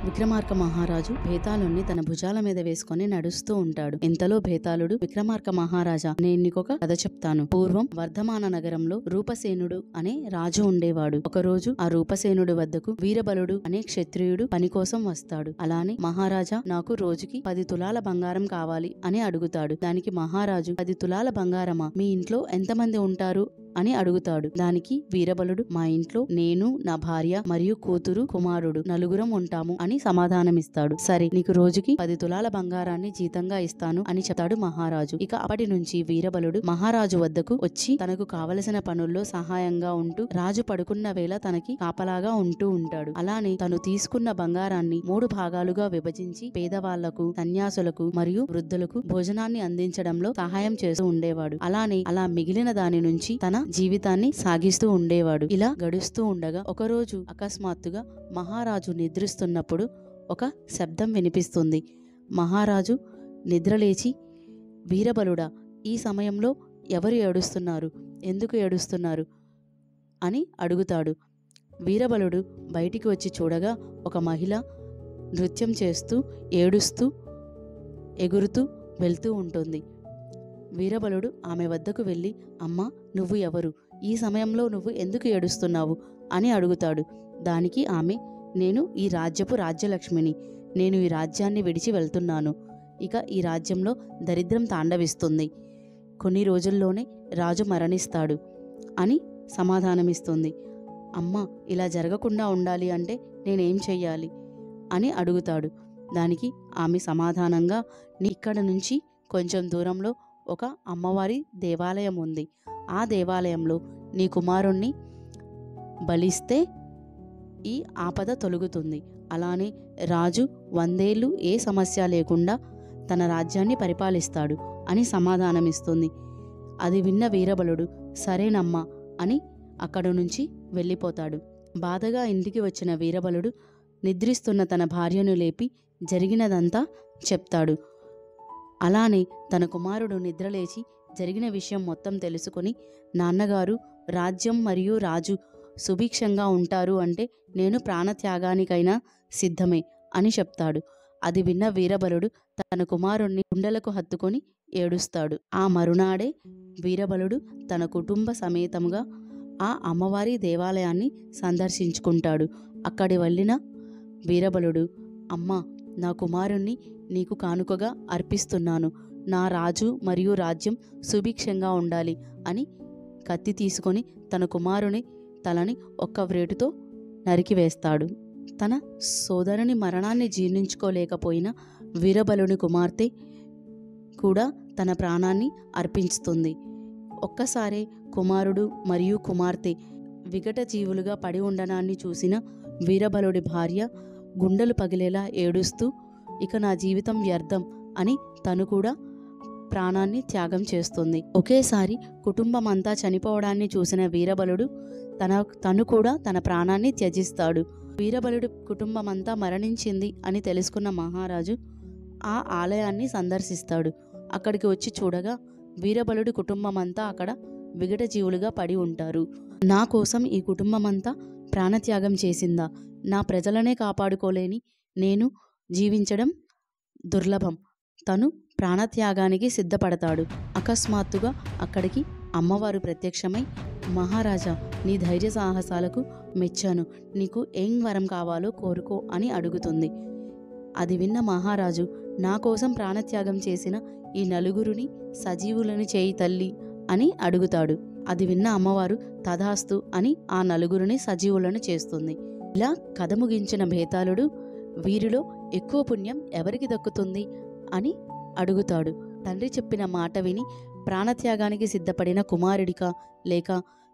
విక్రమార్క మహారాజు భేతాళుణ్ణి తన భుజాల మీద వేసుకొని నడుస్తూ ఉంటాడు. ఇంతలో భేతాళుడు, విక్రమార్క మహారాజా, నేను నీకొక కథ చెప్తాను. పూర్వం వర్ధమాన నగరంలో రూపసేనుడు అనే రాజు ఉండేవాడు. ఒకరోజు ఆ రూపసేనుడి వద్దకు వీరబలుడు అనే క్షత్రియుడు పని కోసం వస్తాడు. అలానే మహారాజా, నాకు రోజుకి 10 తులాల బంగారం కావాలి అని అడుగుతాడు. దానికి మహారాజు, 10 తులాల బంగారమా? మీ ఇంట్లో ఎంతమంది ఉంటారు అని అడుగుతాడు. దానికి వీరబలుడు, మా ఇంట్లో నేను, నా భార్య మరియు కూతురు, కుమారుడు నలుగురం ఉంటాము అని సమాధానమిస్తాడు. సరే, నీకు రోజుకి 10 తులాల బంగారాన్ని జీతంగా ఇస్తాను అని చెప్తాడు మహారాజు. ఇక అప్పటి నుంచి వీరబలుడు మహారాజు వద్దకు వచ్చి తనకు కావలసిన పనుల్లో సహాయంగా ఉంటూ, రాజు పడుకున్న వేళ తనకి కాపలాగా ఉంటూ ఉంటాడు. అలానే తను తీసుకున్న బంగారాన్ని 3 భాగాలుగా విభజించి పేదవాళ్లకు, సన్యాసులకు మరియు వృద్ధులకు భోజనాన్ని అందించడంలో సహాయం చేస్తూ ఉండేవాడు. అలానే అలా మిగిలిన దాని నుంచి తన జీవితాన్ని సాగిస్తూ ఉండేవాడు. ఇలా గడుస్తూ ఉండగా ఒకరోజు అకస్మాత్తుగా మహారాజు నిద్రిస్తున్నప్పుడు ఒక శబ్దం వినిపిస్తుంది. మహారాజు నిద్రలేచి, వీరబలుడా, ఈ సమయంలో ఎవరు ఏడుస్తున్నారు? ఎందుకు ఏడుస్తున్నారు అని అడుగుతాడు. వీరబలుడు బయటికి వచ్చి చూడగా ఒక మహిళ నృత్యం చేస్తూ, ఏడుస్తూ, ఎగురుతూ వెళ్తూ ఉంటుంది. వీరబలుడు ఆమె వద్దకు వెళ్ళి, అమ్మా, నువ్వు ఎవరు? ఈ సమయంలో నువ్వు ఎందుకు ఏడుస్తున్నావు అని అడుగుతాడు. దానికి ఆమె, నేను ఈ రాజ్యపు రాజ్యలక్ష్మిని. నేను ఈ రాజ్యాన్ని విడిచి వెళ్తున్నాను. ఇక ఈ రాజ్యంలో దరిద్రం తాండవిస్తుంది. కొన్ని రోజుల్లోనే రాజు మరణిస్తాడు అని సమాధానమిస్తుంది. అమ్మా, ఇలా జరగకుండా ఉండాలి అంటే నేనేం చెయ్యాలి అని అడుగుతాడు. దానికి ఆమె సమాధానంగా, నీ ఇక్కడ నుంచి కొంచెం దూరంలో ఒక అమ్మవారి దేవాలయం ఉంది. ఆ దేవాలయంలో నీ కుమారుణ్ణి బలిస్తే ఈ ఆపద తొలగుతుంది. అలానే రాజు 100 ఏళ్ళు ఏ సమస్య లేకుండా తన రాజ్యాన్ని పరిపాలిస్తాడు అని సమాధానమిస్తుంది. అది విన్న వీరబలుడు, సరేనమ్మా అని అక్కడి నుంచి వెళ్ళిపోతాడు. బాధగా ఇంటికి వచ్చిన వీరబలుడు నిద్రిస్తున్న తన భార్యను లేపి జరిగినదంతా చెప్తాడు. అలానే తన కుమారుడు నిద్రలేచి జరిగిన విషయం మొత్తం తెలుసుకుని, నాన్నగారు, రాజ్యం మరియు రాజు సుభిక్షంగా ఉంటారు అంటే నేను ప్రాణత్యాగానికైనా సిద్ధమే అని చెప్తాడు. అది విన్న వీరబలుడు తన కుమారుణ్ణి గుండెలకు హత్తుకొని ఏడుస్తాడు. ఆ మరునాడే వీరబలుడు తన కుటుంబ సమేతంగా ఆ అమ్మవారి దేవాలయాన్ని సందర్శించుకుంటాడు. అక్కడి వెళ్ళిన వీరబలుడు, అమ్మా, నా కుమారుణ్ణి నీకు కానుకగా అర్పిస్తున్నాను. నా రాజు మరియు రాజ్యం సుభిక్షంగా ఉండాలి అని కత్తి తీసుకొని తన కుమారుని తలని ఒక్క వ్రేటుతో నరికివేస్తాడు. తన సోదరుని మరణాన్ని జీర్ణించుకోలేకపోయిన వీరబలుని కుమార్తె కూడా తన ప్రాణాన్ని అర్పిస్తుంది. ఒక్కసారే కుమారుడు మరియు కుమార్తె వికట జీవులుగా పడి ఉండడాన్ని చూసిన వీరబలుడి భార్య గుండెలు పగిలేలా ఏడుస్తూ, ఇక నా జీవితం వ్యర్థం అని తను కూడా ప్రాణాన్ని త్యాగం చేస్తుంది. ఒకేసారి కుటుంబం అంతా చనిపోవడాన్ని చూసిన వీరబలుడు తను కూడా తన ప్రాణాన్ని త్యజిస్తాడు. వీరబలుడి కుటుంబం అంతా మరణించింది అని తెలుసుకున్న మహారాజు ఆ ఆలయాన్ని సందర్శిస్తాడు. అక్కడికి వచ్చి చూడగా వీరబలుడి కుటుంబం అంతా అక్కడ వికట జీవులుగా పడి ఉంటారు. నా కోసం ఈ కుటుంబం అంతా ప్రాణత్యాగం చేసిందా? నా ప్రజలనే కాపాడుకోలేని నేను జీవించడం దుర్లభం. తను ప్రాణత్యాగానికి సిద్ధపడతాడు. అకస్మాత్తుగా అక్కడికి అమ్మవారు ప్రత్యక్షమై, మహారాజా, నీ ధైర్య సాహసాలకు మెచ్చాను. నీకు ఏం వరం కావాలో కోరుకో అని అడుగుతుంది. అది విన్న మహారాజు, నా కోసం ప్రాణత్యాగం చేసిన ఈ నలుగురిని సజీవులను చేయి తల్లి అని అడుగుతాడు. అది విన్న అమ్మవారు తథాస్తు అని ఆ నలుగురిని సజీవులను చేస్తుంది. ఇలా కథ ముగించిన భేతాళుడు, వీరిలో ఎక్కువ పుణ్యం ఎవరికి దక్కుతుంది అని అడుగుతాడు. తండ్రి చెప్పిన మాట విని ప్రాణత్యాగానికి సిద్ధపడిన కుమారుడికా, లేక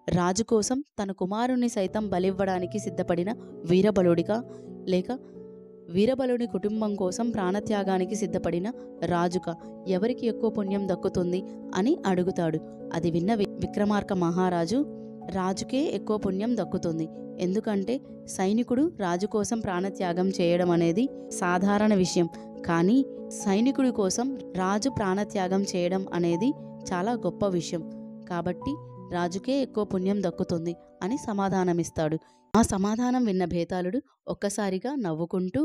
రాజు కోసం తన కుమారుణ్ణి సైతం బలివ్వడానికి సిద్ధపడిన వీరబలుడికా, లేక వీరబలుడి కుటుంబం కోసం ప్రాణత్యాగానికి సిద్ధపడిన రాజుకా, ఎవరికి ఎక్కువ పుణ్యం దక్కుతుంది అని అడుగుతాడు. అది విన్న విక్రమార్క మహారాజు, రాజుకే ఎక్కువ పుణ్యం దక్కుతుంది. ఎందుకంటే సైనికుడు రాజు కోసం ప్రాణత్యాగం చేయడం అనేది సాధారణ విషయం. కానీ సైనికుడి కోసం రాజు ప్రాణత్యాగం చేయడం అనేది చాలా గొప్ప విషయం. కాబట్టి రాజుకే ఎక్కువ పుణ్యం దక్కుతుంది అని సమాధానమిస్తాడు. ఆ సమాధానం విన్న భేతాళుడు ఒక్కసారిగా నవ్వుకుంటూ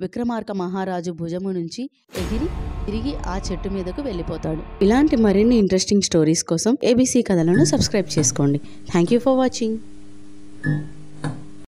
విక్రమార్క మహారాజు భుజము నుంచి ఎగిరి తిరిగి ఆ చెట్టు మీదకు వెళ్ళిపోతాడు. ఇలాంటి మరిన్ని ఇంట్రెస్టింగ్ స్టోరీస్ కోసం ABC కథలను సబ్స్క్రైబ్ చేసుకోండి. Thank you for watching.